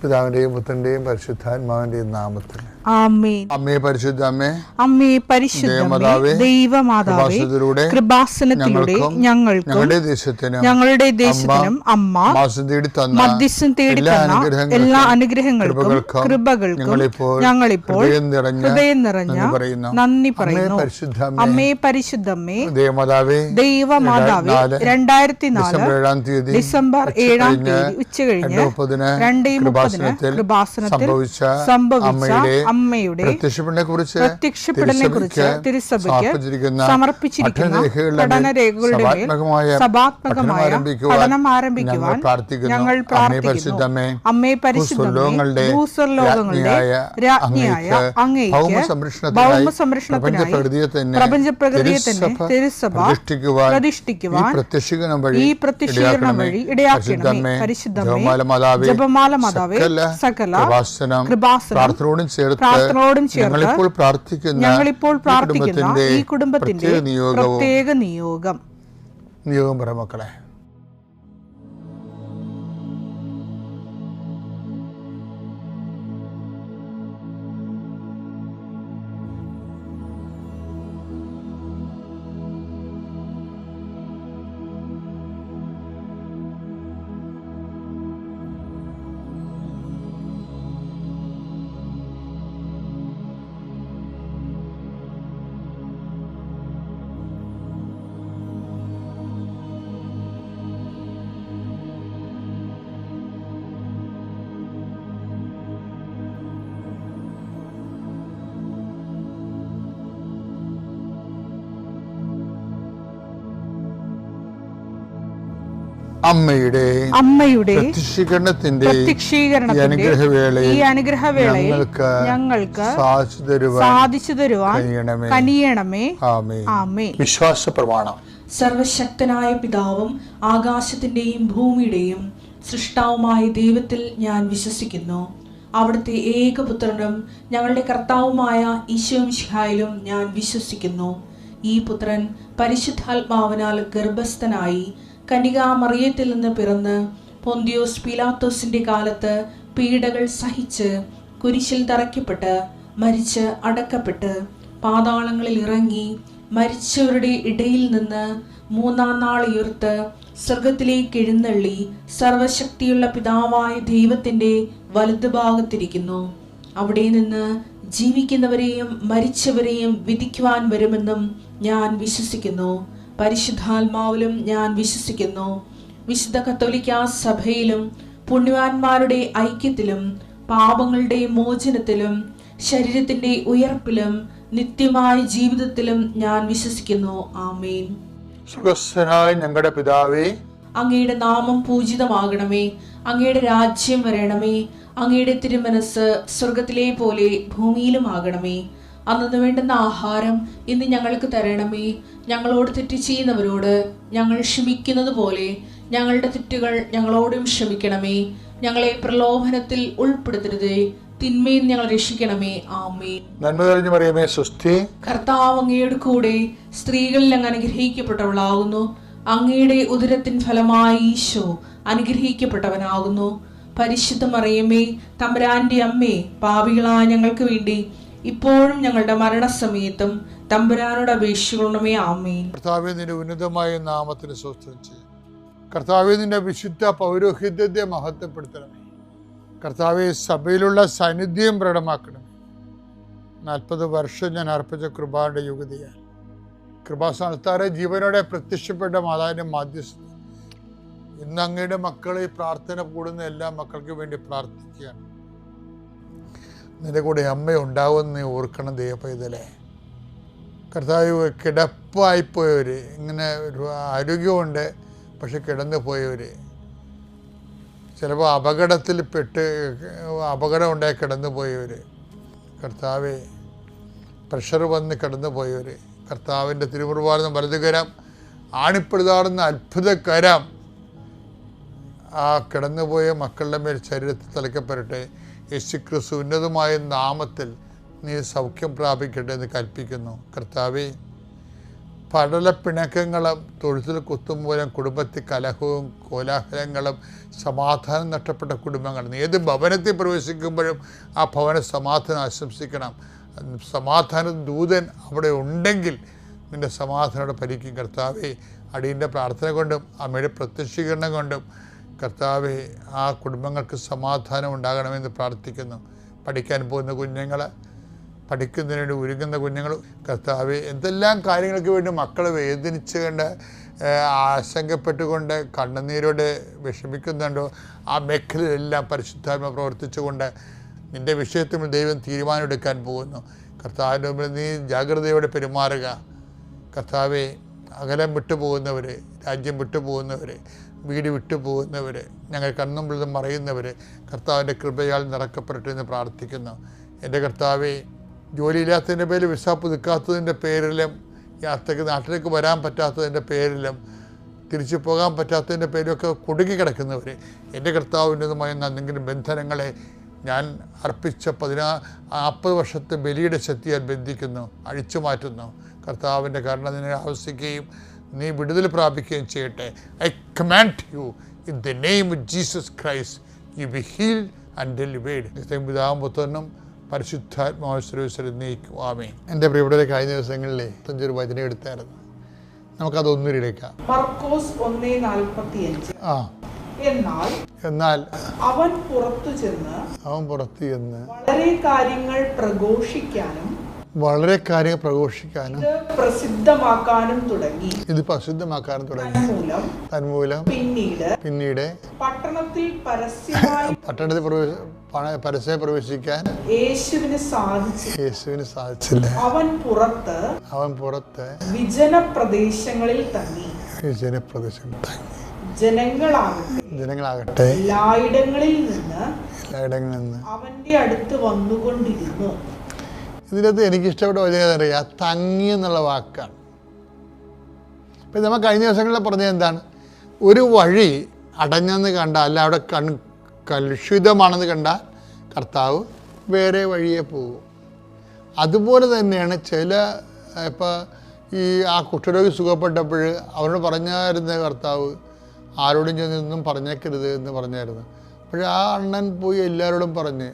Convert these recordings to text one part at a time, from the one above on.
പിതാവിന്റെയും പുത്രന്റെയും പരിശുദ്ധാത്മാവിന്റെയും നാമത്തിൽ ആമേൻ. അമ്മേ പരിശുദ്ധ അമ്മേ, അമ്മേ പരിശുദ്ധമേ, ദൈവമാതാവേ, കൃപാസനത്തിലൂടെ ഞങ്ങൾക്കും ഞങ്ങളുടെ ദേശത്തിനും അമ്മ മധ്യസ്ഥം തേടി തന്ന എല്ലാ അനുഗ്രഹങ്ങൾക്കും കൃപകൾക്കും ഞങ്ങളിപ്പോൾ ഹൃദയം നിറഞ്ഞ നന്ദി പറയുന്നു. അമ്മേ പരിശുദ്ധമേ, ദൈവമാതാവേ, 2004 ഡിസംബർ 7 ഉച്ചകഴിഞ്ഞ് 2:30 കൃപാസനത്തിൽ സംഭവിച്ച അമ്മയുടെ പ്രത്യക്ഷപ്പെടലിനെക്കുറിച്ച് തിരുസഭയ്ക്ക് സമർപ്പിച്ചിരിക്കുന്ന പഠനരേഖകളുടെ മേൽ സഭാത്മകമായ പഠനം ആരംഭിക്കുവാൻ ഞങ്ങൾ പ്രാർത്ഥിക്കുന്നു. അമ്മേ പരിശുദ്ധമേ, ഭൂസ്വർലോകങ്ങളുടെ രാജ്ഞിയായ അങ്ങേയ്ക്ക് ഭൗമസംരക്ഷണത്തിനായി പ്രപഞ്ചപ്രകൃതിയെ തന്നെ തിരുസഭ പ്രതിഷ്ഠിക്കുവാൻ ഈ പ്രത്യക്ഷീകരണം വഴി ഇടയാക്കണമേ. പരിശുദ്ധമേ, ജപമാല മാതാവേ, സകല കൃപാസനം പ്രാർത്ഥനയോടും ചേർത്ത് ഞങ്ങളിപ്പോൾ പ്രാർത്ഥിക്കുന്ന ഈ കുടുംബത്തിന്റെ പ്രത്യേക നിയോഗം പറ മക്കളെ. അമ്മയുടെ പ്രത്യക്ഷീകരണത്തിന്റെ ഈ അനുഗ്രഹവേളയിൽ ഞങ്ങൾക്ക് സാധിച്ചു തരുവാൻ കനിയണമേ. ആമേൻ. വിശ്വാസ പ്രമാണം. സർവശക്തനായ പിതാവും ആകാശത്തിന്റെയും ഭൂമിയുടെയും സൃഷ്ടാവുമായ ദൈവത്തിൽ ഞാൻ വിശ്വസിക്കുന്നു. അവിടുത്തെ ഏകപുത്രനും ഞങ്ങളുടെ കർത്താവുമായ ഈശോമിശിഹായിലും ഞാൻ വിശ്വസിക്കുന്നു. ഈ പുത്രൻ പരിശുദ്ധാത്മാവിനാൽ ഗർഭസ്ഥനായി കന്യകാമറിയത്തിൽ നിന്ന് പിറന്ന് പൊന്തിയോസ് പീലാത്തോസിന്റെ കാലത്ത് പീഡകൾ സഹിച്ച് കുരിശിൽ തറയ്ക്കപ്പെട്ട് മരിച്ച് അടക്കപ്പെട്ട് പാതാളങ്ങളിൽ ഇറങ്ങി മരിച്ചവരുടെ ഇടയിൽ നിന്ന് 3-ാം നാൾ ഉയർത്ത് സ്വർഗത്തിലേക്ക് എഴുന്നള്ളി സർവശക്തിയുള്ള പിതാവായ ദൈവത്തിന്റെ വലതുഭാഗത്തിരിക്കുന്നു. അവിടെ നിന്ന് ജീവിക്കുന്നവരെയും മരിച്ചവരെയും വിധിക്കുവാൻ വരുമെന്നും ഞാൻ വിശ്വസിക്കുന്നു. പരിശുദ്ധാത്മാവിലും ഞാൻ വിശ്വസിക്കുന്നു. വിശുദ്ധ കത്തോലിക്കാ സഭയിലും പുണ്യവാന്മാരുടെ ഐക്യത്തിലും പാപങ്ങളുടെ മോചനത്തിലും ശരീരത്തിന്റെ ഉയർപ്പിലും നിത്യമായ ജീവിതത്തിലും ഞാൻ വിശ്വസിക്കുന്നു. ആമേൻ. സ്വർഗ്ഗസ്ഥനായ ഞങ്ങളുടെ പിതാവേ, അങ്ങയുടെ നാമം പൂജിതമാകണമേ. അങ്ങയുടെ രാജ്യം വരണമേ. അങ്ങയുടെ തിരുമനസ് സ്വർഗത്തിലെ പോലെ ഭൂമിയിലും ആകണമേ. അന്നു വേണ്ടുന്ന ആഹാരം ഇന്ന് ഞങ്ങൾക്ക് തരണമേ. ഞങ്ങളോട് തെറ്റ് ചെയ്യുന്നവരോട് ഞങ്ങൾ ക്ഷമിക്കുന്നത് പോലെ ഞങ്ങളുടെ തെറ്റുകൾ ഞങ്ങളോടും ക്ഷമിക്കണമേ. ഞങ്ങളെ പ്രലോഭനത്തിൽ ഉൾപ്പെടുത്തരുതേ, തിന്മയിൽ ഞങ്ങൾ രക്ഷിക്കണമേ. ആമേൻ. നന്മ നിറഞ്ഞ മറിയമേ, സ്വസ്തി. കർത്താവ് അങ്ങയുടെ കൂടെ സ്ത്രീകളിൽ അങ്ങ് അനുഗ്രഹിക്കപ്പെട്ടവളാകുന്നു. അങ്ങയുടെ ഉദരത്തിൻ ഫലമായി ഈശോ അനുഗ്രഹിക്കപ്പെട്ടവനാകുന്നു. പരിശുദ്ധ മറിയമേ, തമ്പുരാന്റെ അമ്മേ, പാപികളായ ഞങ്ങൾക്ക് വേണ്ടി ഇപ്പോഴും ഞങ്ങളുടെ മരണസമയത്തും തമ്പുരാനോട് അപേക്ഷിക്കണമേ. ആമേൻ. കർത്താവേ, നിന്റെ ഉന്നതമായ നാമത്തിന് സ്തോത്രം ചെയ്യും. കർത്താവേ, നിന്റെ വിശുദ്ധ പൗരോഹിത്യത്തെ മഹത്വപ്പെടുത്തണമേ. കർത്താവേ, സഭയിലുള്ള സാന്നിധ്യം പ്രകടമാക്കണമേ. 40 വർഷം ഞാൻ അർപ്പിച്ച കൃപാന്റെ യുഗതിയാൽ കൃപാസ്ഥാനത്താറെ ജീവനോടെ പ്രത്യക്ഷപ്പെട്ട മാതാവിന്റെ മാധ്യസ്ഥ ഇന്ന് അങ്ങയുടെ മക്കളെ പ്രാർത്ഥന കൂടുന്ന എല്ലാ മക്കൾക്ക് വേണ്ടി പ്രാർത്ഥിക്കുകയാണ്. നിന്റെ കൂടെ അമ്മ ഉണ്ടാവുമെന്ന് നീ ഓർക്കണം ദൈവപൈതലേ. കർത്താവ്, കിടപ്പായിപ്പോയവർ, ഇങ്ങനെ ഒരു ആരോഗ്യമുണ്ട് പക്ഷെ കിടന്നു പോയവർ, ചിലപ്പോൾ അപകടം ഉണ്ടായി കിടന്നു പോയവർ, കർത്താവെ പ്രഷർ വന്ന് കിടന്നു പോയവർ, കർത്താവിൻ്റെ തിരുമുറുവാർന്ന വലതുകരം ആണിപ്പെടുതാടുന്ന അത്ഭുതകരം ആ കിടന്നുപോയ മക്കളുടെ മേൽ ശരീരത്തിൽ തലയ്ക്കപ്പെടട്ടെ. യേശുക്രിസ്തു ഉന്നതമായ നാമത്തിൽ നീ സൗഖ്യം പ്രാപിക്കട്ടെ എന്ന് കൽപ്പിക്കുന്നു. കർത്താവേ, പടലപ്പിണക്കങ്ങളും തൊഴുത്തിൽ കുത്തും മൂലം കുടുംബത്തിൽ കലഹവും കോലാഹലങ്ങളും സമാധാനം നഷ്ടപ്പെട്ട കുടുംബങ്ങളും. ഏത് ഭവനത്തിൽ പ്രവേശിക്കുമ്പോഴും ആ ഭവന സമാധാനം ആശംസിക്കണം. സമാധാന ദൂതൻ അവിടെ ഉണ്ടെങ്കിൽ നിൻ്റെ സമാധാനോടെ ഭരിക്കും. കർത്താവേ, അടിയൻ്റെ പ്രാർത്ഥന കൊണ്ടും അമ്മയുടെ പ്രത്യക്ഷീകരണം കൊണ്ടും കർത്താവേ, ആ കുടുംബങ്ങൾക്ക് സമാധാനം ഉണ്ടാകണമെന്ന് പ്രാർത്ഥിക്കുന്നു. പഠിക്കാൻ പോകുന്ന കുഞ്ഞുങ്ങൾ, പഠിക്കുന്നതിന് വേണ്ടി ഒരുങ്ങുന്ന കുഞ്ഞുങ്ങൾ, കർത്താവേ, എന്തെല്ലാം കാര്യങ്ങൾക്ക് വേണ്ടി മക്കൾ വേദനിച്ചുകൊണ്ട് ആശങ്കപ്പെട്ടുകൊണ്ട് കണ്ണുനീരോടെ വിഷമിക്കുന്നുണ്ടോ ആ മേഖലയിലെല്ലാം പരിശുദ്ധാത്മ പ്രവർത്തിച്ചുകൊണ്ട് നിൻ്റെ വിഷയത്തിൽ ദൈവം തീരുമാനമെടുക്കാൻ പോകുന്നു. കർത്താവിൻ്റെ മുമ്പിൽ നീ ജാഗ്രതയോടെ പെരുമാറുക. കർത്താവെ, അകലം വിട്ടുപോകുന്നവർ, രാജ്യം വിട്ടുപോകുന്നവർ, വീട് വിട്ടുപോകുന്നവർ, ഞങ്ങൾ കണ്ണുമ്പിളും മറയുന്നവർ കർത്താവിൻ്റെ കൃപയാൽ നിറക്കപ്പെടട്ടെ എന്ന് പ്രാർത്ഥിക്കുന്നു. എൻ്റെ കർത്താവെ, ജോലിയില്ലാത്തതിൻ്റെ പേരിൽ വിസ പുതുക്കാത്തതിൻ്റെ പേരിലും യാത്രയ്ക്ക് നാട്ടിലേക്ക് വരാൻ പറ്റാത്തതിൻ്റെ പേരിലും തിരിച്ചു പോകാൻ പറ്റാത്തതിൻ്റെ പേരിലൊക്കെ കുടുങ്ങിക്കിടക്കുന്നവർ, എൻ്റെ കർത്താവിൻ്റെതുമായ എന്തെങ്കിലും ബന്ധനങ്ങളെ ഞാൻ അർപ്പിച്ച 40 വർഷത്തെ ബലിയുടെ ശക്തിയാൽ ബന്ധിക്കുന്നു, അഴിച്ചു മാറ്റുന്നു. കർത്താവിൻ്റെ കരുണ നിന്നെ ആവശ്യിക്കുകയും നീ വിടുതൽ പ്രാപിക്കുകയും ചെയ്യട്ടെ. I command you in the name of Jesus Christ, you be healed and delivered. പിതാവും പുത്രനും പരിശുദ്ധാത്മാവിശ്വരം നീക്കും. ആമേൻ. എൻ്റെ പ്രിയപ്പെട്ടവരെ, കഴിഞ്ഞ ദിവസങ്ങളിലെ 5 വചനം എടുത്തായിരുന്നു. നമുക്കതൊന്നിലെടുക്കാം. മർക്കോസ് 1:45. എന്നാൽ അവൻ പുറത്തു ചെന്ന് വളരെ കാര്യങ്ങൾ പ്രഘോഷിക്കാനും പ്രസിദ്ധമാക്കാനും തുടങ്ങി. തന്മൂലം പിന്നീട് പട്ടണത്തിൽ പരസ്യമായി പ്രവേശിക്കാൻ യേശുവിന് സാധിച്ചില്ല. അവൻ പുറത്ത് വിജന പ്രദേശങ്ങളിൽ തങ്ങി. ജനങ്ങളാകട്ടെ എല്ലായിടങ്ങളിൽ നിന്ന് അവന്റെ അടുത്ത് വന്നുകൊണ്ടിരുന്നു. ഇതിനകത്ത് എനിക്കിഷ്ടപ്പെട്ട വചനം അറിയാം, തങ്ങി എന്നുള്ള വാക്കാണ്. ഇപ്പം നമ്മൾ കഴിഞ്ഞ ദിവസങ്ങളിൽ പറഞ്ഞത് എന്താണ്? ഒരു വഴി അടഞ്ഞെന്ന് കണ്ടാൽ, അല്ല അവിടെ കലുഷിതമാണെന്ന് കണ്ടാൽ കർത്താവ് വേറെ വഴിയെ പോകും. അതുപോലെ തന്നെയാണ് ഇപ്പോൾ ഈ ആ കുഷ്ഠരോഗി സുഖപ്പെട്ടപ്പോൾ അവരോട് പറഞ്ഞായിരുന്ന കർത്താവ്, ആരോടും ചെന്നൊന്നും പറഞ്ഞേക്കരുത് എന്ന് പറഞ്ഞായിരുന്നു. പക്ഷേ ആ അണ്ണൻ പോയി എല്ലാവരോടും പറഞ്ഞ്,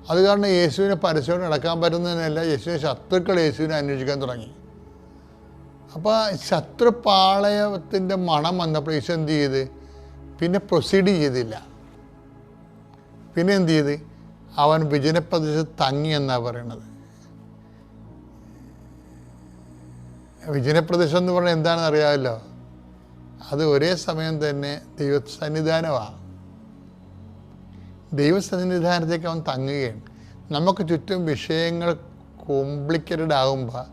അത് കാരണം യേശുവിനെ പരസ്യമായി നടക്കാൻ പറ്റുന്നതിനല്ല, യേശുവിനെ ശത്രുക്കൾ യേശുവിനെ അന്വേഷിക്കാൻ തുടങ്ങി. അപ്പോൾ ശത്രുപാളയത്തിൻ്റെ മണം വന്നപ്പോൾ യേശു എന്ത് ചെയ്ത്? പിന്നെ പ്രൊസീഡ് ചെയ്തില്ല. പിന്നെ എന്ത് ചെയ്ത്? അവൻ വിജനപ്രദേശത്ത് തങ്ങി എന്നാണ് പറയണത്. വിജനപ്രദേശം എന്ന് പറഞ്ഞാൽ എന്താണെന്ന് അറിയാമല്ലോ, അത് ഒരേ സമയം തന്നെ ദൈവസന്നിധാനമാണ്. ദൈവസന്നിധാനത്തേക്ക് അവൻ തങ്ങുകയാണ്. നമുക്ക് ചുറ്റും വിഷയങ്ങൾ കോംപ്ലിക്കേറ്റഡ് ആകുമ്പോൾ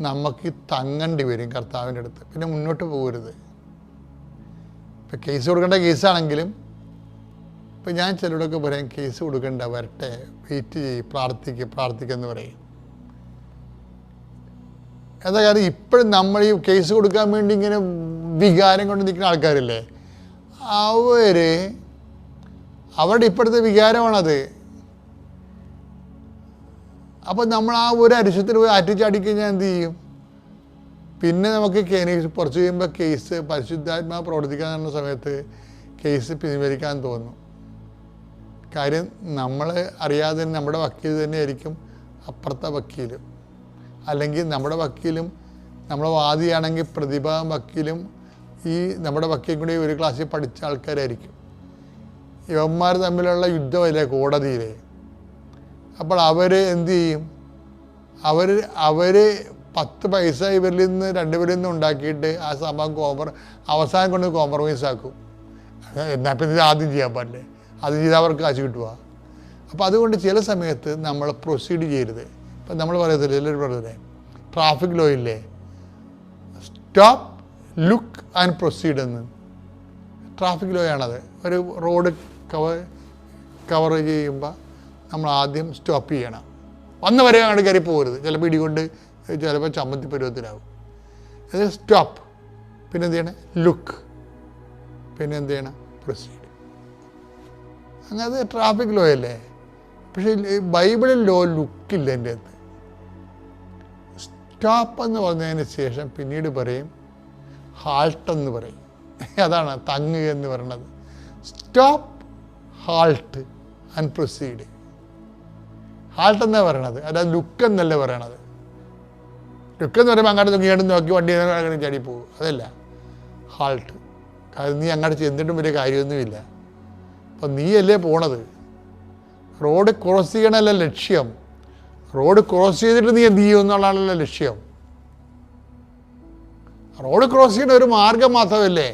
നമുക്ക് തങ്ങേണ്ടി വരും കർത്താവിൻ്റെ അടുത്ത്. പിന്നെ മുന്നോട്ട് പോകരുത്. ഇപ്പം കേസ് കൊടുക്കേണ്ട കേസാണെങ്കിലും ഇപ്പം ഞാൻ ചിലരോടൊക്കെ പറയും, കേസ് കൊടുക്കണ്ട, വരട്ടെ, വെയിറ്റ് ചെയ്യും, പ്രാർത്ഥിക്കെന്ന് പറയും. എന്താ കാര്യം? ഇപ്പോഴും നമ്മൾ ഈ കേസ് കൊടുക്കാൻ വേണ്ടി ഇങ്ങനെ വികാരം കൊണ്ട് നിൽക്കുന്ന ആൾക്കാരില്ലേ, അവരുടെ ഇപ്പോഴത്തെ വികാരമാണത്. അപ്പോൾ നമ്മൾ ആ ഒരു അരിശത്തിൽ പോയി ആറ്റിച്ചാടിക്കഴിഞ്ഞാൽ എന്ത് ചെയ്യും? പിന്നെ നമുക്ക് കുറച്ച് കഴിയുമ്പോൾ കേസ് പരിശുദ്ധാത്മാവ് പ്രവർത്തിക്കാൻ നടന്ന സമയത്ത് കേസ് പിൻവലിക്കാൻ തോന്നും. കാര്യം നമ്മൾ അറിയാതെ നമ്മുടെ വക്കീൽ തന്നെയായിരിക്കും അപ്പുറത്തെ വക്കീലും, അല്ലെങ്കിൽ നമ്മുടെ വക്കീലും നമ്മുടെ വാദിയാണെങ്കിൽ പ്രതിഭാഗം വക്കീലും ഈ നമ്മുടെ വക്കീൽ കൂടി ഒരു ക്ലാസ്സിൽ പഠിച്ച ആൾക്കാരായിരിക്കും. ഇവന്മാർ തമ്മിലുള്ള യുദ്ധമല്ലേ കോടതിയിലെ. അപ്പോൾ അവർ എന്ത് ചെയ്യും? അവർ 10 പൈസ ഇവരിൽ നിന്ന് 2 പേരിൽ നിന്ന് ഉണ്ടാക്കിയിട്ട് ആ സംഭവം അവസാനം കൊണ്ട് കോംപ്രമൈസ് ആക്കും. എന്നാൽ പിന്നെ ഇത് ആദ്യം ചെയ്യാൻ പാടില്ലേ, അത് ചെയ്താൽ അവർക്ക് കാശ് കിട്ടുക. അപ്പോൾ അതുകൊണ്ട് ചില സമയത്ത് നമ്മൾ പ്രൊസീഡ് ചെയ്യരുത്. ഇപ്പം നമ്മൾ പറയത്തില്ലേ, എല്ലാവരും പറയത്തില്ലേ, ട്രാഫിക് ലോ ഇല്ലേ, സ്റ്റോപ്പ്, ലുക്ക് ആൻഡ് പ്രൊസീഡ് എന്ന്. ട്രാഫിക് ലോ ആണത്. ഒരു റോഡ് കവർ ചെയ്യുമ്പോൾ നമ്മൾ ആദ്യം സ്റ്റോപ്പ് ചെയ്യണം. വന്ന് വരെ അങ്ങോട്ട് കയറി പോകരുത്. ചിലപ്പോൾ ഇടികൊണ്ട് ചിലപ്പോൾ ചമ്മന്തി പരുവത്തിലാവും. അത് സ്റ്റോപ്പ്, പിന്നെ എന്ത് ചെയ്യണം? ലുക്ക്, പിന്നെ എന്ത് ചെയ്യണം? പ്രൊസീഡ്. അങ്ങനെ അത് ട്രാഫിക് ലോ അല്ലേ. പക്ഷേ ബൈബിളിൽ ലോ ലുക്കില്ല. എൻ്റെ അടുത്ത് സ്റ്റോപ്പ് എന്ന് പറഞ്ഞതിന് ശേഷം പിന്നീട് പറയും ഹാൾട്ട് എന്ന് പറയും. അതാണ് തങ്ങ് എന്ന് പറയുന്നത്. Stop, halt and proceed. Halt എന്നാണ് പറയണത്, അതായത് ലുക്ക് എന്നല്ല പറയണത്. ലുക്ക് എന്ന് പറയുമ്പോൾ അങ്ങോട്ട് നോക്കി നോക്കി വണ്ടി അങ്ങനെ ചാടി പോകും, അതല്ല ഹാൾട്ട്. കാരണം നീ അങ്ങോട്ട് ചെന്നിട്ടും വലിയ കാര്യമൊന്നുമില്ല. അപ്പം നീയല്ലേ പോണത്, റോഡ് ക്രോസ് ചെയ്യണമല്ല ലക്ഷ്യം. റോഡ് ക്രോസ് ചെയ്തിട്ട് നീ എന്ത് ചെയ്യും എന്നുള്ളതാണല്ലോ ലക്ഷ്യം. റോഡ് ക്രോസ് ചെയ്യണ ഒരു മാർഗം മാത്രമല്ലേ.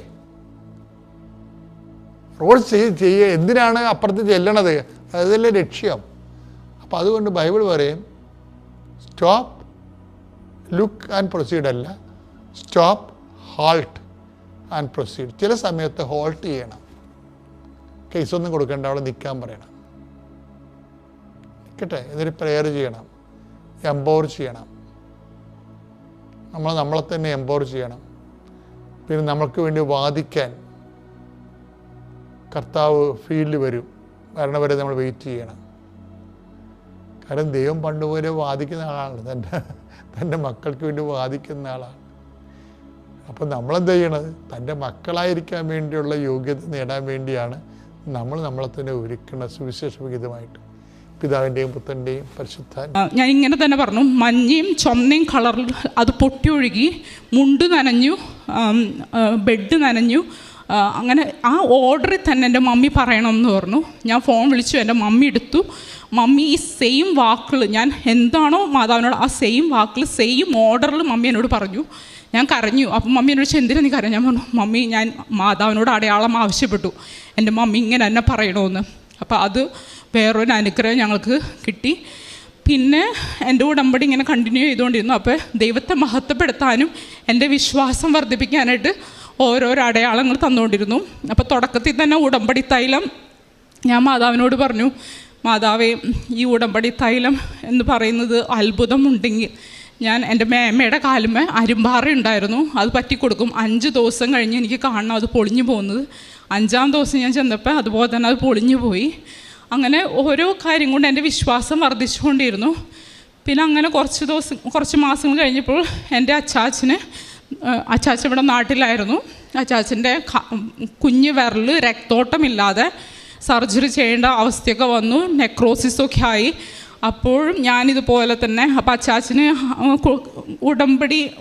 റോഡ് എന്തിനാണ് അപ്പുറത്ത് ചെല്ലണത്, അതല്ലേ ലക്ഷ്യം. അപ്പം അതുകൊണ്ട് ബൈബിൾ പറയും സ്റ്റോപ്പ്, ലുക്ക് ആൻഡ് പ്രൊസീഡ് അല്ല, സ്റ്റോപ്പ്, ഹാൾട്ട് ആൻഡ് പ്രൊസീഡ്. ചില സമയത്ത് ഹോൾട്ട് ചെയ്യണം, കേസൊന്നും കൊടുക്കേണ്ട, അവിടെ നിൽക്കാൻ പറയണം, നിൽക്കട്ടെ, എന്നിട്ട് പ്രെയർ ചെയ്യണം, എംപവർ ചെയ്യണം. നമ്മളെ തന്നെ എംപവർ ചെയ്യണം. പിന്നെ നമ്മൾക്ക് വേണ്ടി വാദിക്കാൻ കർത്താവ് ഫീൽഡിൽ വരണവരെ നമ്മൾ വെയിറ്റ് ചെയ്യണം. കാരണം ദൈവം പണ്ടുപോലെ വാദിക്കുന്ന ആളാണ്, തൻ്റെ മക്കൾക്ക് വേണ്ടി വാദിക്കുന്ന ആളാണ്. അപ്പം നമ്മളെന്താ ചെയ്യണത്, തൻ്റെ മക്കളായിരിക്കാൻ വേണ്ടിയുള്ള യോഗ്യത നേടാൻ വേണ്ടിയാണ് നമ്മളെ തന്നെ ഒരുക്കണം സുവിശേഷവിഹിതമായിട്ട്. പിതാവിൻ്റെയും പുത്രൻ്റെയും പരിശുദ്ധാത്മാ. ഞാൻ ഇങ്ങനെ തന്നെ പറഞ്ഞു, മഞ്ഞയും ചുമന്നയും കളറിൽ അത് പൊട്ടിയൊഴുകി, മുണ്ട് നനഞ്ഞു, ബെഡ് നനഞ്ഞു. അങ്ങനെ ആ ഓർഡറിൽ തന്നെ എൻ്റെ മമ്മി പറയണമെന്ന് പറഞ്ഞു. ഞാൻ ഫോൺ വിളിച്ചു, എൻ്റെ മമ്മി എടുത്തു. മമ്മി ഈ സെയിം വാക്കുകൾ, ഞാൻ എന്താണോ മാതാവിനോട് ആ സെയിം വാക്കിൽ സെയിം ഓർഡറിൽ മമ്മി എന്നോട് പറഞ്ഞു. ഞാൻ കരഞ്ഞു. അപ്പം മമ്മി എന്നോട് ചോദിച്ചു എന്തിനാ നീ കരഞ്ഞു? ഞാൻ പറഞ്ഞു മമ്മി ഞാൻ മാതാവിനോട് അടയാളം ആവശ്യപ്പെട്ടു, എൻ്റെ മമ്മി ഇങ്ങനെ എന്നെ പറയണമെന്ന്. അപ്പോൾ അത് വേറൊരു അനുഗ്രഹം ഞങ്ങൾക്ക് കിട്ടി. പിന്നെ എൻ്റെ ഉടമ്പടി ഇങ്ങനെ കണ്ടിന്യൂ ചെയ്തുകൊണ്ടിരുന്നു. അപ്പോൾ ദൈവത്തെ മഹത്വപ്പെടുത്താനും എൻ്റെ വിശ്വാസം വർദ്ധിപ്പിക്കാനായിട്ട് ഓരോരോ അടയാളങ്ങൾ തന്നുകൊണ്ടിരുന്നു. അപ്പോൾ തുടക്കത്തിൽ തന്നെ ഉടമ്പടി തൈലം ഞാൻ മാതാവിനോട് പറഞ്ഞു, മാതാവേ ഈ ഉടമ്പടി തൈലം എന്ന് പറയുന്നത് അത്ഭുതമുണ്ടെങ്കിൽ ഞാൻ എൻ്റെ മേമ്മയുടെ കാലുമേ അരുമ്പാറ ഉണ്ടായിരുന്നു, അത് പറ്റിക്കൊടുക്കും. 5 ദിവസം കഴിഞ്ഞ് എനിക്ക് കാണണം അത് പൊളിഞ്ഞു പോകുന്നത്. 5-ാം ദിവസം ഞാൻ ചെന്നപ്പോൾ അതുപോലെ തന്നെ അത് പൊളിഞ്ഞു പോയി. അങ്ങനെ ഓരോ കാര്യം കൊണ്ട് എൻ്റെ വിശ്വാസം വർദ്ധിച്ചുകൊണ്ടിരുന്നു. പിന്നെ അങ്ങനെ കുറച്ച് മാസങ്ങൾ കഴിഞ്ഞപ്പോൾ എൻ്റെ അച്ചാച്ചൻ ഇവിടെ നാട്ടിലായിരുന്നു. അച്ചാച്ചൻ്റെ കുഞ്ഞ് വിരൽ രക്തോട്ടമില്ലാതെ സർജറി ചെയ്യേണ്ട അവസ്ഥയൊക്കെ വന്നു, നെക്രോസിസൊക്കെ ആയി. അപ്പോഴും ഞാനിതുപോലെ തന്നെ, അപ്പോൾ അച്ചാച്ചന്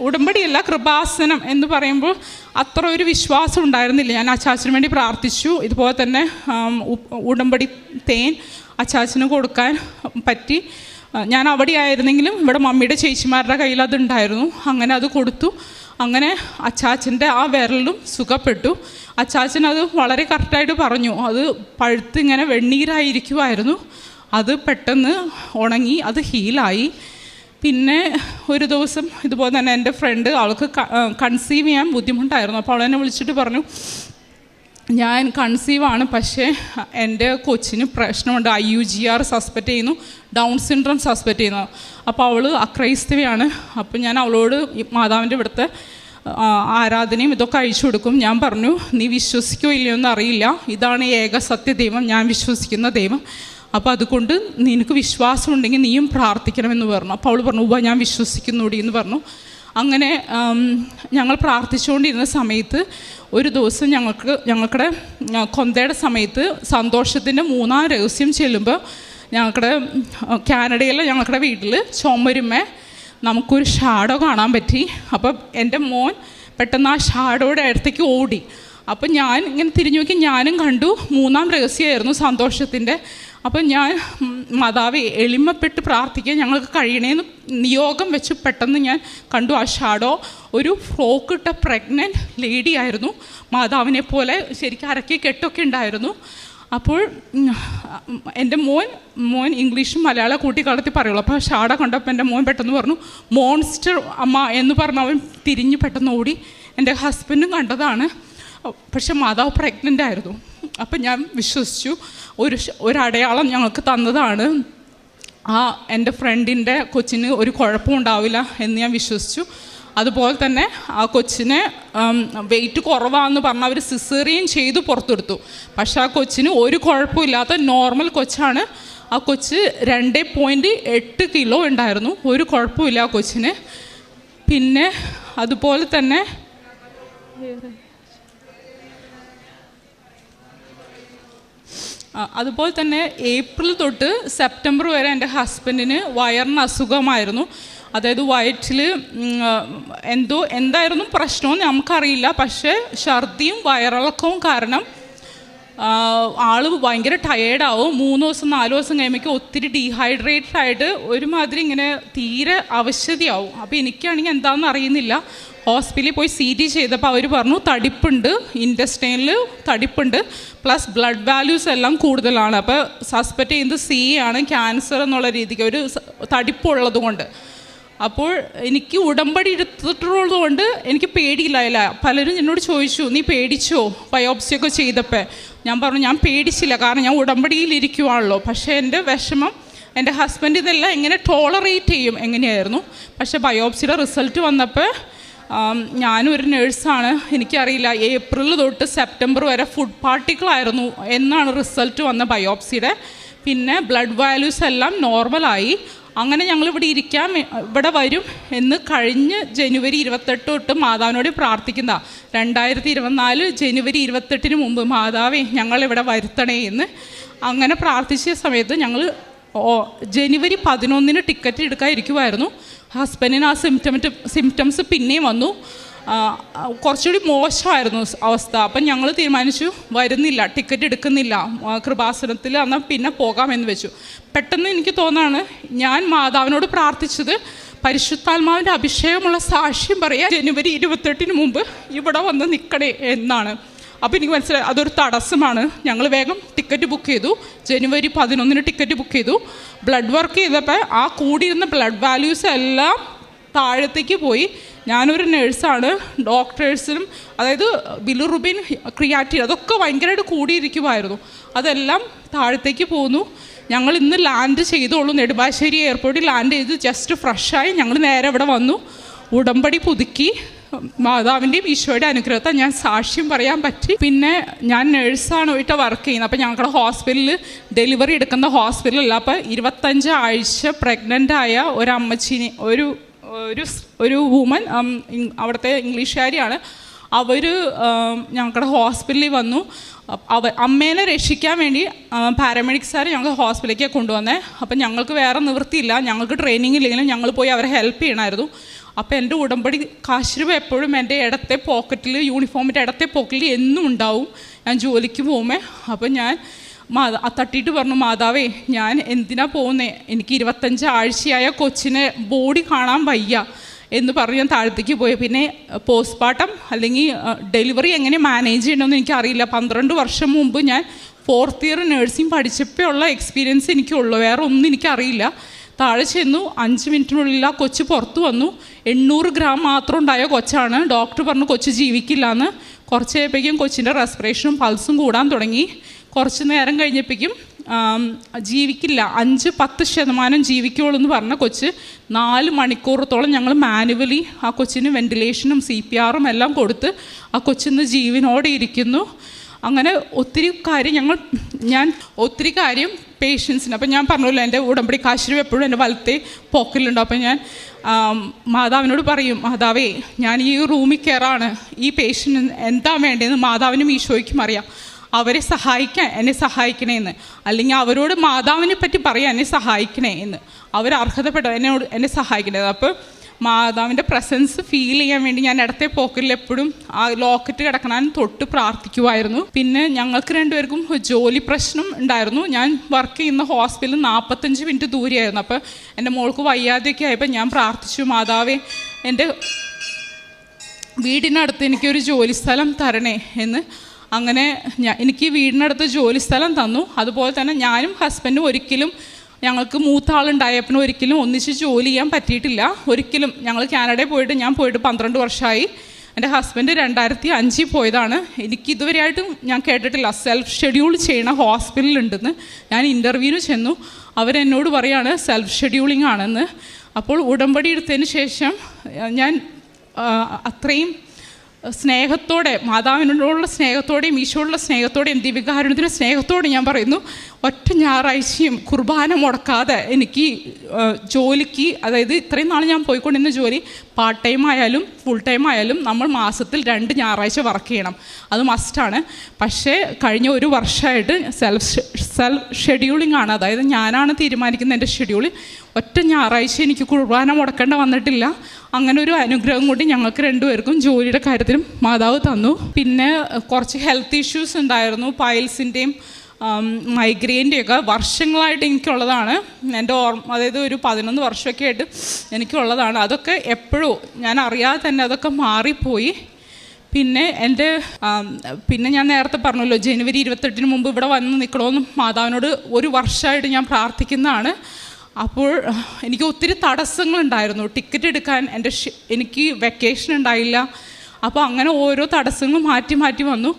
ഉടമ്പടിയല്ല കൃപാസനം എന്ന് പറയുമ്പോൾ അത്ര ഒരു വിശ്വാസം ഉണ്ടായിരുന്നില്ല. ഞാൻ അച്ചാച്ചന് വേണ്ടി പ്രാർത്ഥിച്ചു. ഇതുപോലെ തന്നെ ഉടമ്പടി തേൻ അച്ചാച്ചന് കൊടുക്കാൻ പറ്റി. ഞാൻ അവിടെ ആയിരുന്നെങ്കിലും ഇവിടെ മമ്മിയുടെ ചേച്ചിമാരുടെ കയ്യിൽ അതുണ്ടായിരുന്നു. അങ്ങനെ അത് കൊടുത്തു. അങ്ങനെ അച്ചാച്ചൻ്റെ ആ വിരലും സുഖപ്പെട്ടു. അച്ചാച്ചൻ അത് വളരെ കറക്റ്റായിട്ട് പറഞ്ഞു. അത് പഴുത്ത് ഇങ്ങനെ വെണ്ണീരായിരിക്കുമായിരുന്നു, അത് പെട്ടെന്ന് ഉണങ്ങി, അത് ഹീലായി. പിന്നെ ഒരു ദിവസം ഇതുപോലെ തന്നെ എൻ്റെ ഫ്രണ്ട്, അവൾക്ക് കൺസീവ് ചെയ്യാൻ ബുദ്ധിമുട്ടായിരുന്നു. അപ്പോൾ അവളെന്നെ വിളിച്ചിട്ട് പറഞ്ഞു ഞാൻ കൺസീവാണ്, പക്ഷേ എൻ്റെ കൊച്ചിന് പ്രശ്നമുണ്ട്, IUGR സസ്പെക്റ്റ് ചെയ്യുന്നു, ഡൗൺ സിൻഡ്രോം സസ്പെക്റ്റ് ചെയ്യുന്നു. അപ്പോൾ അവൾ അക്രൈസ്തവയാണ്. അപ്പോൾ ഞാൻ അവളോട് മാതാവിൻ്റെ ഇവിടുത്തെ ആരാധനയും ഇതൊക്കെ അയച്ചു കൊടുക്കും. ഞാൻ പറഞ്ഞു നീ വിശ്വസിക്കോ ഇല്ലയോ എന്ന് അറിയില്ല, ഇതാണ് ഏക സത്യദൈവം, ഞാൻ വിശ്വസിക്കുന്ന ദൈവം. അപ്പോൾ അതുകൊണ്ട് നിനക്ക് വിശ്വാസമുണ്ടെങ്കിൽ നീയും പ്രാർത്ഥിക്കണമെന്ന് പറഞ്ഞു. അപ്പോൾ അവൾ പറഞ്ഞു ഉവ്വ ഞാൻ വിശ്വസിക്കുന്നൂടി എന്ന് പറഞ്ഞു. അങ്ങനെ ഞങ്ങൾ പ്രാർത്ഥിച്ചുകൊണ്ടിരുന്ന സമയത്ത് ഒരു ദിവസം ഞങ്ങളുടെ കൊന്തയുടെ സമയത്ത് സന്തോഷത്തിൻ്റെ 3-ാം രഹസ്യം ചെല്ലുമ്പോൾ ഞങ്ങളുടെ കാനഡയിലെ ഞങ്ങളുടെ വീട്ടിൽ ചുമരുമേ നമുക്കൊരു ഷാഡോ കാണാൻ പറ്റി. അപ്പം എൻ്റെ മോൻ പെട്ടെന്ന് ആ ഷാഡോയുടെ അടുത്തേക്ക് ഓടി. അപ്പം ഞാൻ ഇങ്ങനെ തിരിഞ്ഞു നോക്കി, ഞാനും കണ്ടു. 3-ാം രഹസ്യമായിരുന്നു സന്തോഷത്തിൻ്റെ. അപ്പം ഞാൻ മാതാവേ എളിമപ്പെട്ട് പ്രാർത്ഥിക്കാൻ ഞങ്ങൾക്ക് കഴിയണേന്ന് നിയോഗം വെച്ച് പെട്ടെന്ന് ഞാൻ കണ്ടു ആ ഷാഡോ ഒരു ഫ്രോക്ക് ഇട്ട പ്രഗ്നൻറ്റ് ലേഡി ആയിരുന്നു, മാതാവിനെ പോലെ ശരിക്കും അരക്കി കെട്ടൊക്കെ ഉണ്ടായിരുന്നു. അപ്പോൾ എൻ്റെ മോൻ ഇംഗ്ലീഷും മലയാളം കൂട്ടിക്കളത്തി പറയുള്ളൂ. അപ്പോൾ ഷാഡോ കണ്ടപ്പോൾ എൻ്റെ മോൻ പെട്ടെന്ന് പറഞ്ഞു മോൺസ്റ്റർ അമ്മ എന്ന് പറഞ്ഞ് അവൻ തിരിഞ്ഞ് പെട്ടെന്ന് ഓടി. എൻ്റെ ഹസ്ബൻഡും കണ്ടതാണ്, പക്ഷെ മാതാവ് പ്രഗ്നൻ്റ് ആയിരുന്നു. അപ്പം ഞാൻ വിശ്വസിച്ചു ഒരടയാളം ഞങ്ങൾക്ക് തന്നതാണ്, ആ എൻ്റെ ഫ്രണ്ടിൻ്റെ കൊച്ചിന് ഒരു കുഴപ്പവും ഉണ്ടാവില്ല എന്ന് ഞാൻ വിശ്വസിച്ചു. അതുപോലെ തന്നെ ആ കൊച്ചിനെ വെയിറ്റ് കുറവാണെന്ന് പറഞ്ഞാൽ അവർ സിസേറിയൻ ചെയ്ത് പുറത്തെടുത്തു. പക്ഷേ ആ കൊച്ചിന് ഒരു കുഴപ്പമില്ലാത്ത നോർമൽ കൊച്ചാണ്. ആ കൊച്ച് 2.8 കിലോ ഉണ്ടായിരുന്നു, ഒരു കുഴപ്പമില്ല ആ കൊച്ചിന്. പിന്നെ അതുപോലെ തന്നെ ഏപ്രിൽ തൊട്ട് സെപ്റ്റംബർ വരെ എൻ്റെ ഹസ്ബൻഡിന് വയറിന് അസുഖമായിരുന്നു. അതായത് വയറ്റിൽ എന്തായിരുന്നു പ്രശ്നമെന്ന് നമുക്കറിയില്ല. പക്ഷേ ഛർദിയും വയറിളക്കവും കാരണം ആൾ ഭയങ്കര ടയേർഡാവും. 3 ദിവസം 4 ദിവസം കഴിയുമ്പോൾ ഒത്തിരി ഡീഹൈഡ്രേറ്റഡ് ആയിട്ട് ഒരുമാതിരി ഇങ്ങനെ തീരെ അവശതയാവും. അപ്പോൾ എനിക്കാണെങ്കിൽ എന്താണെന്ന് അറിയുന്നില്ല. ഹോസ്പിറ്റലിൽ പോയി CT ചെയ്തപ്പോൾ അവർ പറഞ്ഞു തടിപ്പുണ്ട്, ഇൻറ്റസ്റ്റൈനിൽ തടിപ്പുണ്ട്, പ്ലസ് ബ്ലഡ് വാല്യൂസ് എല്ലാം കൂടുതലാണ്. അപ്പോൾ സസ്പെക്റ്റ് ചെയ്യുന്നത് C ആണ്, ക്യാൻസർ എന്നുള്ള രീതിക്ക് ഒരു തടിപ്പുള്ളത് കൊണ്ട്. അപ്പോൾ എനിക്ക് ഉടമ്പടി എടുത്തിട്ടുള്ളത് കൊണ്ട് എനിക്ക് പേടിയില്ല. പലരും എന്നോട് ചോദിച്ചു നീ പേടിച്ചോ ബയോപ്സിയൊക്കെ ചെയ്തപ്പോൾ? ഞാൻ പറഞ്ഞു ഞാൻ പേടിച്ചില്ല, കാരണം ഞാൻ ഉടമ്പടിയിലിരിക്കുവാണല്ലോ. പക്ഷേ എൻ്റെ വിഷമം എൻ്റെ ഹസ്ബൻഡ് ഇതെല്ലാം എങ്ങനെ ടോളറേറ്റ് ചെയ്യും എങ്ങനെയായിരുന്നു. പക്ഷേ ബയോപ്സിയുടെ റിസൾട്ട് വന്നപ്പോൾ ഞാനൊരു നേഴ്സാണ്, എനിക്കറിയില്ല ഏപ്രിൽ തൊട്ട് സെപ്റ്റംബർ വരെ ഫുഡ് പാർട്ടിക്കിളായിരുന്നു എന്നാണ് റിസൾട്ട് വന്ന ബയോപ്സിയുടെ. പിന്നെ ബ്ലഡ് വാല്യൂസ് എല്ലാം നോർമലായി. അങ്ങനെ ഞങ്ങളിവിടെ ഇവിടെ വരും എന്ന് കഴിഞ്ഞ് ജനുവരി 28 തൊട്ട് മാതാവിനോട് പ്രാർത്ഥിക്കുന്ന 2024 ജനുവരി 28 മുമ്പ് മാതാവേ ഞങ്ങളിവിടെ വരുത്തണേ എന്ന് അങ്ങനെ പ്രാർത്ഥിച്ച സമയത്ത് ഞങ്ങൾ ജനുവരി 11 ടിക്കറ്റ് എടുക്കാതിരിക്കുമായിരുന്നു. ഹസ്ബൻഡിന് ആ സിംറ്റംസ് പിന്നെയും വന്നു. കുറച്ചുകൂടി മോശമായിരുന്നു അവസ്ഥ. അപ്പം ഞങ്ങൾ തീരുമാനിച്ചു വരുന്നില്ല, ടിക്കറ്റ് എടുക്കുന്നില്ല, കൃപാസനത്തിൽ എന്നാൽ പിന്നെ പോകാമെന്ന് വെച്ചു. പെട്ടെന്ന് എനിക്ക് തോന്നാണ് ഞാൻ മാതാവിനോട് പ്രാർത്ഥിച്ചത് പരിശുദ്ധാത്മാവിൻ്റെ അഭിഷേകമുള്ള സാക്ഷ്യം പറയാൻ ജനുവരി 28 മുമ്പ് ഇവിടെ വന്ന് നിൽക്കണേ എന്നാണ്. അപ്പോൾ എനിക്ക് മനസ്സിലായി അതൊരു തടസ്സമാണ്. ഞങ്ങൾ വേഗം ടിക്കറ്റ് ബുക്ക് ചെയ്തു. ജനുവരി 11 ടിക്കറ്റ് ബുക്ക് ചെയ്തു. ബ്ലഡ് വർക്ക് ചെയ്തപ്പോൾ ആ കൂടിയിരുന്ന ബ്ലഡ് വാല്യൂസ് എല്ലാം താഴത്തേക്ക് പോയി. ഞാനൊരു നേഴ്സാണ്, ഡോക്ടേഴ്സിനും അതായത് ബിലിറുബിൻ, ക്രിയാറ്റിൻ അതൊക്കെ ഭയങ്കരമായിട്ട് കൂടിയിരിക്കുമായിരുന്നു. അതെല്ലാം താഴത്തേക്ക് പോന്നു. ഞങ്ങൾ ഇന്ന് ലാൻഡ് ചെയ്തോളൂ, നെടുമ്പാശ്ശേരി എയർപോർട്ടിൽ ലാൻഡ് ചെയ്ത് ജസ്റ്റ് ഫ്രഷായി ഞങ്ങൾ നേരെ ഇവിടെ വന്നു. ഉടമ്പടി പുതുക്കി മാതാവിൻ്റെയും ഈശോയുടെ അനുഗ്രഹത്തെ ഞാൻ സാക്ഷ്യം പറയാൻ പറ്റി. പിന്നെ ഞാൻ നേഴ്സാണ് പോയിട്ട് വർക്ക് ചെയ്യുന്നത്. അപ്പോൾ ഞങ്ങളുടെ ഹോസ്പിറ്റലിൽ ഡെലിവറി എടുക്കുന്ന ഹോസ്പിറ്റലല്ല. അപ്പോൾ 25 ആഴ്ച പ്രഗ്നൻ്റായ ഒരമ്മച്ചിനെ ഒരു വുമൻ, അവിടുത്തെ ഇംഗ്ലീഷുകാരിയാണ്, അവർ ഞങ്ങളുടെ ഹോസ്പിറ്റലിൽ വന്നു. അമ്മേനെ രക്ഷിക്കാൻ വേണ്ടി പാരാമെഡിക്സുകാർ ഞങ്ങൾ ഹോസ്പിറ്റലിലേക്ക് കൊണ്ടുവന്നേ. അപ്പം ഞങ്ങൾക്ക് വേറെ നിവൃത്തിയില്ല, ഞങ്ങൾക്ക് ട്രെയിനിങ് ഇല്ലെങ്കിലും ഞങ്ങൾ പോയി അവരെ ഹെൽപ്പ് ചെയ്യണമായിരുന്നു. അപ്പോൾ എൻ്റെ ഉടമ്പടി കാശ് രൂപ എപ്പോഴും എൻ്റെ ഇടത്തെ പോക്കറ്റിൽ, യൂണിഫോമിൻ്റെ ഇടത്തെ പോക്കറ്റിൽ എന്നും ഉണ്ടാവും ഞാൻ ജോലിക്ക് പോകുമ്പോൾ. അപ്പം ഞാൻ തട്ടിയിട്ട് പറഞ്ഞു മാതാവേ ഞാൻ എന്തിനാ പോകുന്നേ, എനിക്ക് 25 ആഴ്ചയായ കൊച്ചിനെ ബോഡി കാണാൻ വയ്യ എന്ന് പറഞ്ഞ് ഞാൻ താഴത്തേക്ക് പോയി. പിന്നെ പോസ്റ്റ്മോർട്ടം അല്ലെങ്കിൽ ഡെലിവറി എങ്ങനെ മാനേജ് ചെയ്യണമെന്ന് എനിക്കറിയില്ല. 12 വർഷം മുമ്പ് ഞാൻ 4th ഇയർ നഴ്സിംഗ് പഠിച്ചപ്പോൾ ഉള്ള എക്സ്പീരിയൻസ് എനിക്കുള്ളൂ, വേറെ ഒന്നും എനിക്കറിയില്ല. താഴെ ചെന്നു, 5 മിനിറ്റിനുള്ളിൽ ആ കൊച്ച് പുറത്ത് വന്നു. 800 ഗ്രാം മാത്രം ഉണ്ടായ കൊച്ചാണ്. ഡോക്ടർ പറഞ്ഞു കൊച്ച് ജീവിക്കില്ല എന്ന്. കുറച്ച് കഴിയുമ്പോഴേക്കും കൊച്ചിൻ്റെ റെസ്പിറേഷനും പൾസും കൂടാൻ തുടങ്ങി. കുറച്ച് നേരം കഴിഞ്ഞപ്പോഴേക്കും ജീവിക്കില്ല, 5-10% ജീവിക്കുള്ളൂ എന്ന് പറഞ്ഞ കൊച്ച് 4 മണിക്കൂറത്തോളം ഞങ്ങൾ മാനുവലി ആ കൊച്ചിന് വെൻറ്റിലേഷനും CPRും എല്ലാം കൊടുത്ത് ആ കൊച്ചിന്ന് ജീവനോടെ ഇരിക്കുന്നു. അങ്ങനെ ഒത്തിരി കാര്യം പേഷ്യൻസിന്. അപ്പം ഞാൻ പറഞ്ഞല്ലോ എൻ്റെ ഉടമ്പടി കാശ് എപ്പോഴും എൻ്റെ വലത്തെ പോക്കറ്റിലുണ്ട്. അപ്പം ഞാൻ മാതാവിനോട് പറയും മാതാവേ ഞാൻ ഈ റൂമിൽ കയറാണ്, ഈ പേഷ്യൻ്റ് എന്താ വേണ്ടതെന്ന് മാതാവിനും ഈശോയ്ക്കും അറിയാം, അവരെ സഹായിക്കാൻ എന്നെ സഹായിക്കണേന്ന്, അല്ലെങ്കിൽ അവരോട് മാതാവിനെ പറ്റി പറയാൻ എന്നെ സഹായിക്കണേ എന്ന്, അവർ അർഹതപ്പെട്ട എന്നെ സഹായിക്കണേ. അപ്പോൾ മാതാവിൻ്റെ പ്രസൻസ് ഫീൽ ചെയ്യാൻ വേണ്ടി ഞാൻ ഇടത്തെ പോക്കറ്റിൽ എപ്പോഴും ആ ലോക്കറ്റ് കിടക്കണാൻ തൊട്ട് പ്രാർത്ഥിക്കുമായിരുന്നു. പിന്നെ ഞങ്ങൾക്ക് രണ്ടുപേർക്കും ജോലി പ്രശ്നം ഉണ്ടായിരുന്നു. ഞാൻ വർക്ക് ചെയ്യുന്ന ഹോസ്പിറ്റലിൽ 45 മിനിറ്റ് ദൂരെയായിരുന്നു. അപ്പോൾ എൻ്റെ മോൾക്ക് വയ്യാതെയൊക്കെ ആയപ്പോൾ ഞാൻ പ്രാർത്ഥിച്ചു മാതാവേ എൻ്റെ വീടിനടുത്ത് എനിക്കൊരു ജോലി സ്ഥലം തരണേ എന്ന്. അങ്ങനെ എനിക്ക് വീടിനടുത്ത് ജോലി സ്ഥലം തന്നു. അതുപോലെ തന്നെ ഞാനും ഹസ്ബൻഡും ഒരിക്കലും ഞങ്ങൾക്ക് മൂത്ത ആളുണ്ടായപ്പോൾ ഒരിക്കലും ഒന്നിച്ച് ജോലി ചെയ്യാൻ പറ്റിയിട്ടില്ല. ഒരിക്കലും ഞങ്ങൾ കാനഡയിൽ ഞാൻ പോയിട്ട് 12 വർഷമായി. എൻ്റെ ഹസ്ബൻഡ് 2005 പോയതാണ്. എനിക്കിതുവരെയായിട്ടും ഞാൻ കേട്ടിട്ടില്ല സെൽഫ് ഷെഡ്യൂൾ ചെയ്യണ ഹോസ്പിറ്റലുണ്ടെന്ന്. ഞാൻ ഇൻ്റർവ്യൂവിന് ചെന്നു, അവരെന്നോട് പറയാണ് സെൽഫ് ഷെഡ്യൂളിംഗ് ആണെന്ന്. അപ്പോൾ ഉടമ്പടി എടുത്തതിന് ശേഷം ഞാൻ അത്രയും സ്നേഹത്തോടെ, മാതാവിനോടുള്ള സ്നേഹത്തോടെയും ഈശോയുള്ള സ്നേഹത്തോടെയും ദിവ്യകാരുണ്യത്തിൻ്റെ സ്നേഹത്തോടെ ഞാൻ പറയുന്നു, ഒറ്റ ഞായറാഴ്ചയും കുർബാന മുടക്കാതെ എനിക്ക് ജോലിക്ക്, അതായത് ഇത്രയും നാൾ ഞാൻ പോയിക്കൊണ്ടിരുന്ന ജോലി പാർട്ട് ടൈം ആയാലും ഫുൾ ടൈം ആയാലും നമ്മൾ മാസത്തിൽ 2 ഞായറാഴ്ച വർക്ക് ചെയ്യണം, അത് മസ്റ്റാണ്. പക്ഷേ കഴിഞ്ഞ 1 വർഷമായിട്ട് സെൽഫ് ഷെഡ്യൂളിംഗ് ആണ്, അതായത് ഞാനാണ് തീരുമാനിക്കുന്നത് എൻ്റെ ഷെഡ്യൂൾ. ഒറ്റ ഞായറാഴ്ച എനിക്ക് കുർബാന മുടക്കേണ്ട വന്നിട്ടില്ല. അങ്ങനെ ഒരു അനുഗ്രഹം കൂടി ഞങ്ങൾക്ക് 2 പേർക്കും ജോലിയുടെ കാര്യത്തിലും മാതാവ് തന്നു. പിന്നെ കുറച്ച് ഹെൽത്ത് ഇഷ്യൂസ് ഉണ്ടായിരുന്നു, പൈൽസിൻ്റെയും മൈഗ്രെയിൻ്റെയൊക്കെ വർഷങ്ങളായിട്ട് എനിക്കുള്ളതാണ്. എൻ്റെ അതായത് ഒരു 11 വർഷമൊക്കെ ആയിട്ട് എനിക്കുള്ളതാണ്. അതൊക്കെ എപ്പോഴും ഞാൻ അറിയാതെ തന്നെ അതൊക്കെ മാറിപ്പോയി. പിന്നെ ഞാൻ നേരത്തെ പറഞ്ഞല്ലോ, ജനുവരി 28 മുമ്പ് ഇവിടെ വന്ന് നിൽക്കണമെന്ന് മാതാവിനോട് 1 വർഷമായിട്ട് ഞാൻ പ്രാർത്ഥിക്കുന്നതാണ്. അപ്പോൾ എനിക്ക് ഒത്തിരി തടസ്സങ്ങളുണ്ടായിരുന്നു. ടിക്കറ്റ് എടുക്കാൻ എനിക്ക് വെക്കേഷൻ ഉണ്ടായില്ല. അപ്പോൾ അങ്ങനെ ഓരോ തടസ്സങ്ങളും മാറ്റി വന്നു.